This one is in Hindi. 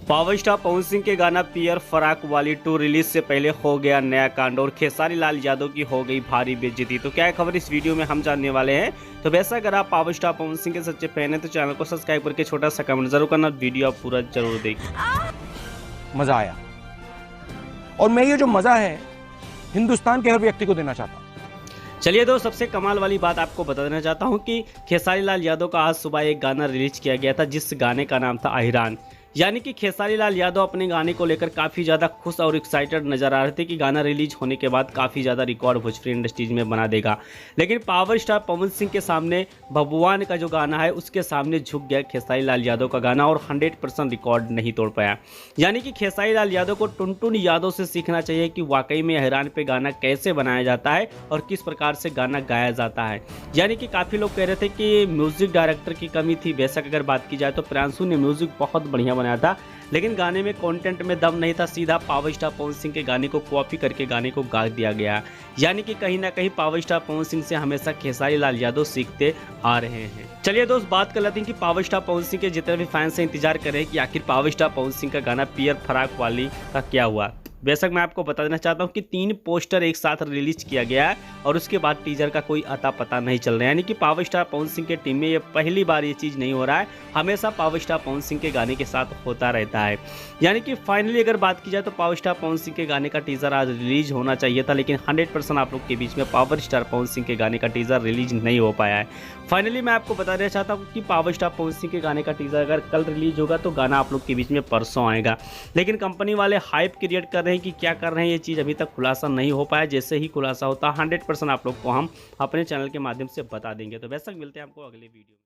पावर स्टार पवन सिंह के गाना पियर फराक वाली 2 रिलीज से पहले हो गया नया कांड और खेसारी लाल यादव की हो गई भारी बेइज्जती। तो क्या है खबर इस वीडियो में हम जानने वाले हैं। तो वैसा अगर आप पावर स्टार पवन सिंह के सच्चे फैन हैं तो चैनल को सब्सक्राइब करके छोटा सा कमेंट जरूर करना, वीडियो आप पूरा जरूर देखिए। मजा आया और मैं ये जो मजा है हिंदुस्तान के हर व्यक्ति को देना चाहता हूँ। चलिए दोस्त, सबसे कमाल वाली बात आपको बता देना चाहता हूं कि खेसारी लाल यादव का आज सुबह एक गाना रिलीज किया गया था जिस गाने का नाम था अहिरान। यानी कि खेसारी लाल यादव अपने गाने को लेकर काफ़ी ज़्यादा खुश और एक्साइटेड नजर आ रहे थे कि गाना रिलीज होने के बाद काफ़ी ज़्यादा रिकॉर्ड भोजपुरी इंडस्ट्रीज में बना देगा। लेकिन पावर स्टार पवन सिंह के सामने भगवान का जो गाना है उसके सामने झुक गया खेसारी लाल यादव का गाना और 100% रिकॉर्ड नहीं तोड़ पाया। यानी कि खेसारी लाल यादव को टुनटुन यादव से सीखना चाहिए कि वाकई में अहिरान पे गाना कैसे बनाया जाता है और किस प्रकार से गाना गाया जाता है। यानी कि काफ़ी लोग कह रहे थे कि म्यूजिक डायरेक्टर की कमी थी। बेशक अगर बात की जाए तो प्रियांशु ने म्यूजिक बहुत बढ़िया बनाया था, लेकिन गाने में कंटेंट में दम नहीं था। सीधा पावर स्टार पवन सिंह के गाने को कॉपी करके गाने को गा दिया गया। यानी कि कहीं ना कहीं पावर स्टार पवन सिंह से हमेशा खेसारी लाल यादव सीखते आ रहे हैं। चलिए दोस्त, बात कर लेते हैं कि पावर स्टार पवन सिंह के जितने भी फैंस हैं इंतजार कर रहे हैं कि आखिर पावर स्टार पवन सिंह का गाना पियर फराक वाली का क्या हुआ। बेशक मैं आपको बता देना चाहता हूं कि 3 पोस्टर एक साथ रिलीज किया गया है और उसके बाद टीजर का कोई अता पता नहीं चल रहा है। यानी कि पावर स्टार पवन सिंह के टीम में ये पहली बार ये चीज़ नहीं हो रहा है, हमेशा पावर स्टार पवन सिंह के गाने के साथ होता रहता है। यानी कि फाइनली अगर बात की जाए तो पावर स्टार पवन सिंह के गाने का टीजर आज रिलीज होना चाहिए था, लेकिन 100% आप लोग के बीच में पावर स्टार पवन सिंह के गाने का टीजर रिलीज नहीं हो पाया है। फाइनली मैं आपको बता देना चाहता हूँ कि पावर स्टार पवन सिंह के गाने का टीजर अगर कल रिलीज होगा तो गाना आप लोग के बीच में परसों आएगा। लेकिन कंपनी वाले हाइप क्रिएट कर रहे हैं कि क्या कर रहे हैं, ये चीज़ अभी तक खुलासा नहीं हो पाया। जैसे ही खुलासा होता 100% आप लोग को हम अपने चैनल के माध्यम से बता देंगे। तो वैसा मिलते हैं आपको अगले वीडियो में।